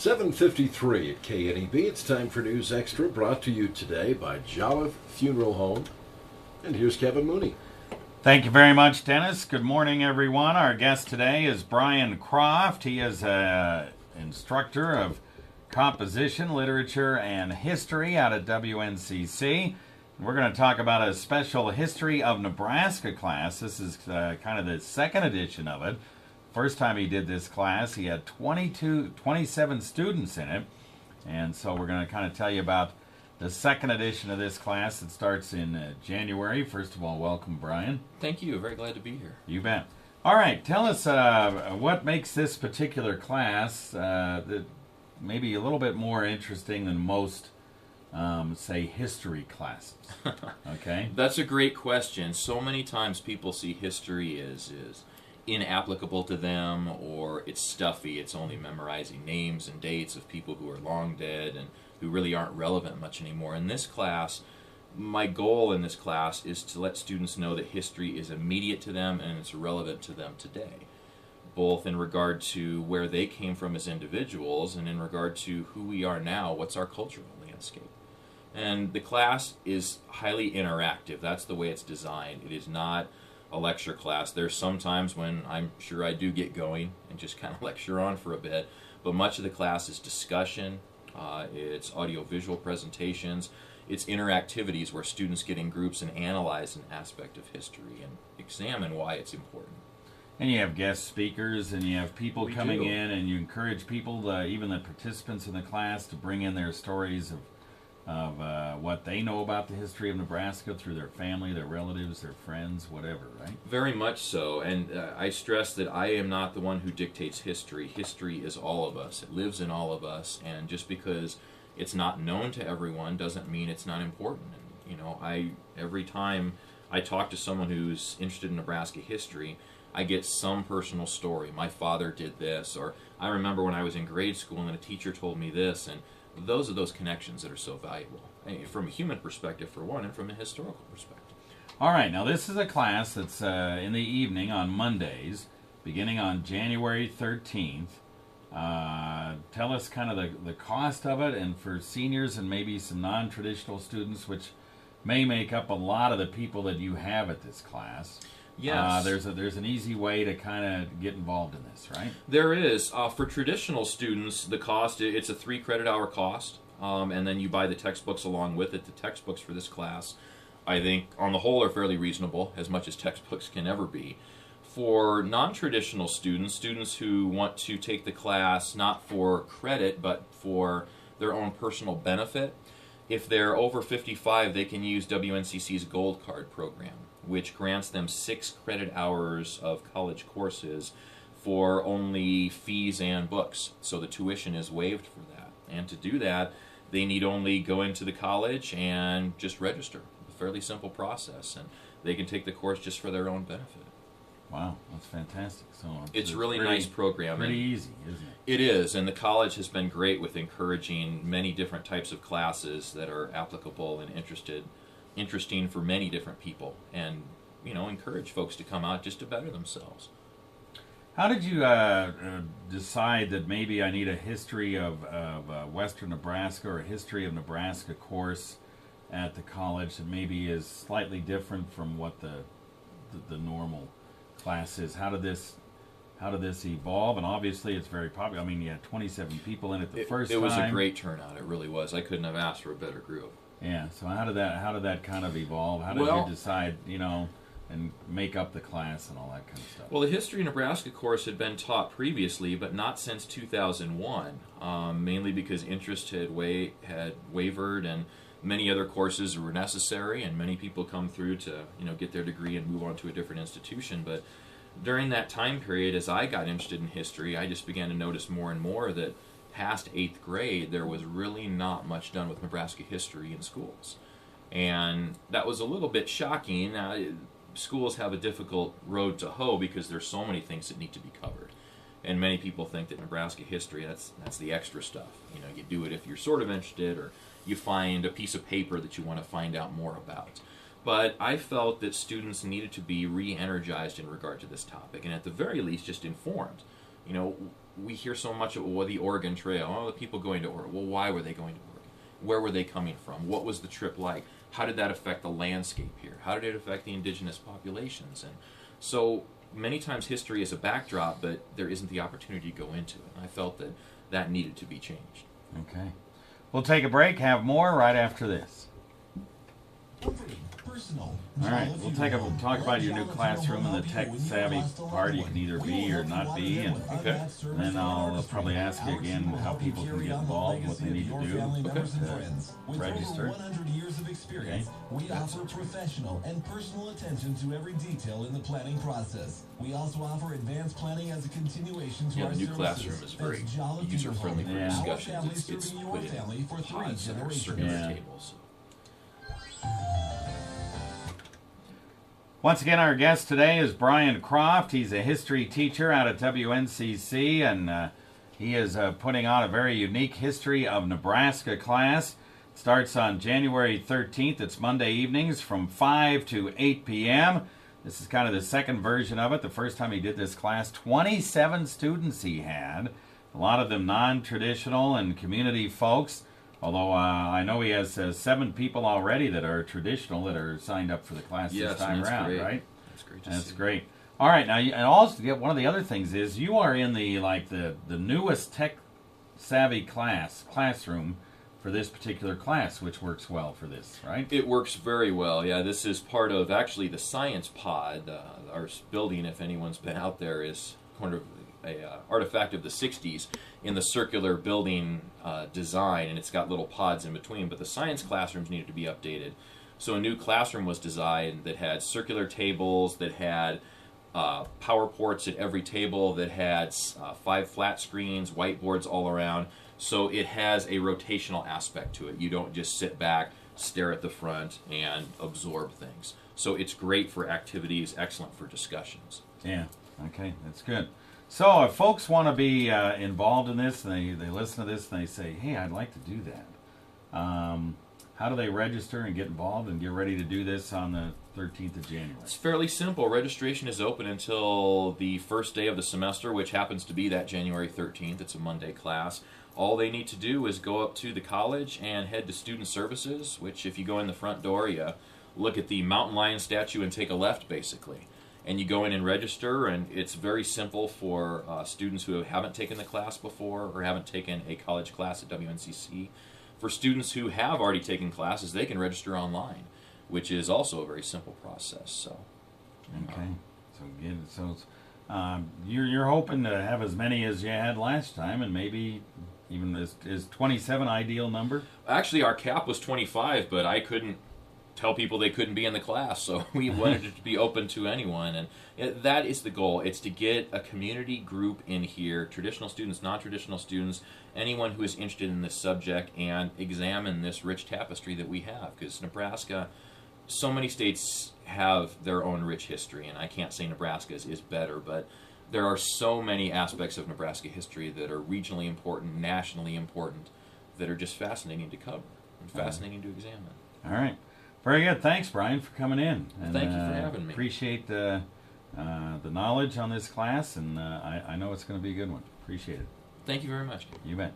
7:53 at KNEB. It's time for News Extra, brought to you today by Jolliffe Funeral Home. And here's Kevin Mooney. Thank you very much, Dennis. Good morning, everyone. Our guest today is Brian Croft. He is an instructor of composition, literature, and history out at WNCC. We're going to talk about a special History of Nebraska class. This is kind of the second edition of it. First time he did this class, he had 27 students in it. And so we're going to kind of tell you about the second edition of this class that starts in January. First of all, welcome, Brian. Thank you. Very glad to be here. You bet. All right, tell us what makes this particular class maybe a little bit more interesting than most, say, history classes. Okay? That's a great question. So many times people see history as inapplicable to them, or it's stuffy, it's only memorizing names and dates of people who are long dead and who really aren't relevant much anymore. In this class, my goal in this class is to let students know that history is immediate to them and it's relevant to them today, both in regard to where they came from as individuals and in regard to who we are now, what's our cultural landscape. And the class is highly interactive. That's the way it's designed. It is not a lecture class. There's some times when I'm sure I do get going and just kind of lecture on for a bit, but much of the class is discussion, it's audio-visual presentations, it's interactivities where students get in groups and analyze an aspect of history and examine why it's important. And you have guest speakers, and you have people coming in, and you encourage people, even the participants in the class, to bring in their stories of what they know about the history of Nebraska through their family, their relatives, their friends, whatever, right? Very much so, and I stress that I am not the one who dictates history. History is all of us. It lives in all of us, and just because it's not known to everyone doesn't mean it's not important. And, you know, every time I talk to someone who's interested in Nebraska history, I get some personal story. My father did this, or I remember when I was in grade school and a teacher told me this, and those are those connections that are so valuable, from a human perspective for one, and from a historical perspective. All right, now this is a class that's in the evening on Mondays, beginning on January 13th. Tell us kind of the cost of it, and for seniors and maybe some non-traditional students, which may make up a lot of the people that you have at this class. Yes. There's an easy way to kind of get involved in this, right? There is. For traditional students, the cost, it's a 3 credit hour cost, and then you buy the textbooks along with it. The textbooks for this class, I think, on the whole, are fairly reasonable, as much as textbooks can ever be. For non-traditional students, students who want to take the class not for credit, but for their own personal benefit, if they're over 55, they can use WNCC's Gold Card program, which grants them 6 credit hours of college courses for only fees and books. So the tuition is waived for that. And to do that, they need only go into the college and just register. A fairly simple process. And they can take the course just for their own benefit. Wow, that's fantastic. So it's a really nice program. Pretty easy, isn't it? It is, and the college has been great with encouraging many different types of classes that are applicable and interesting for many different people, and encourage folks to come out just to better themselves. How did you decide that maybe I need a history of Western Nebraska or a history of Nebraska course at the college that maybe is slightly different from what the normal class is? How did this evolve? And obviously it's very popular. I mean, you had 27 people in it the first time. It was a great turnout. It really was. I couldn't have asked for a better group. Yeah. So how did that kind of evolve? How did you decide, and make up the class and all that kind of stuff? Well, the History of Nebraska course had been taught previously, but not since 2001, mainly because interest had wavered, and many other courses were necessary, and many people come through to get their degree and move on to a different institution. But during that time period, as I got interested in history, I just began to notice more and more that past 8th grade, there was really not much done with Nebraska history in schools. And that was a little bit shocking. Now, schools have a difficult road to hoe because there's so many things that need to be covered. And many people think that Nebraska history, that's the extra stuff. You do it if you're sort of interested, or you find a piece of paper that you want to find out more about. But I felt that students needed to be re-energized in regard to this topic, and at the very least just informed. we hear so much of the Oregon Trail. Oh, the people going to Oregon. Well, why were they going to Oregon? Where were they coming from? What was the trip like? How did that affect the landscape here? How did it affect the indigenous populations? And so many times history is a backdrop, but there isn't the opportunity to go into it. And I felt that that needed to be changed. Okay. We'll take a break, have more right after this. All right, we'll talk about your new classroom and the tech-savvy part. You can either be or not be, and then I'll probably ask you again how people can get involved, what they need to do to register. 100 years of experience, we offer professional and personal attention to every detail in the planning process. We also offer advanced planning as a continuation to our The new services. classroom is very user-friendly for discussions. It's put in pods that are circular tables. Once again, our guest today is Brian Croft. He's a history teacher out at WNCC, and he is putting on a very unique History of Nebraska class. It starts on January 13th. It's Monday evenings from 5 to 8 p.m. This is kind of the second version of it. The first time he did this class, 27 students he had, a lot of them non-traditional and community folks. Although I know he has 7 people already that are traditional that are signed up for the class this time around, great. right? That's great. That's great. All right, now and also one of the other things is you are in the newest tech savvy classroom for this particular class, which works well for this, right? It works very well. Yeah, this is part of actually the science pod. Our building, if anyone's been out there, is kind of a artifact of the 60s in the circular building design, and it's got little pods in between, but the science classrooms needed to be updated. So a new classroom was designed that had circular tables, that had power ports at every table, that had 5 flat screens, whiteboards all around. So it has a rotational aspect to it. You don't just sit back, stare at the front, and absorb things. So it's great for activities, excellent for discussions. Yeah, okay, that's good. So if folks want to be involved in this, and they listen to this and they say, hey, I'd like to do that, how do they register and get involved and get ready to do this on the 13th of January? It's fairly simple. Registration is open until the first day of the semester, which happens to be that January 13th. It's a Monday class. All they need to do is go up to the college and head to Student Services, which if you go in the front door, you look at the mountain lion statue and take a left, basically. And you go in and register, and it's very simple for students who haven't taken the class before or haven't taken a college class at WNCC. For students who have already taken classes, they can register online, which is also a very simple process. So, okay, you're hoping to have as many as you had last time, and maybe even is 27 ideal number? Actually, our cap was 25, but I couldn't tell people they couldn't be in the class, so we wanted it to be open to anyone, and that is the goal. It's to get a community group in here, traditional students, non-traditional students, anyone who is interested in this subject, and examine this rich tapestry that we have, because Nebraska, so many states have their own rich history, and I can't say Nebraska's is better, but there are so many aspects of Nebraska history that are regionally important, nationally important, that are just fascinating to cover and fascinating to examine. All right. Very good. Thanks, Brian, for coming in. And, thank you for having me. Appreciate the knowledge on this class, and I know it's going to be a good one. Appreciate it. Thank you very much. You bet.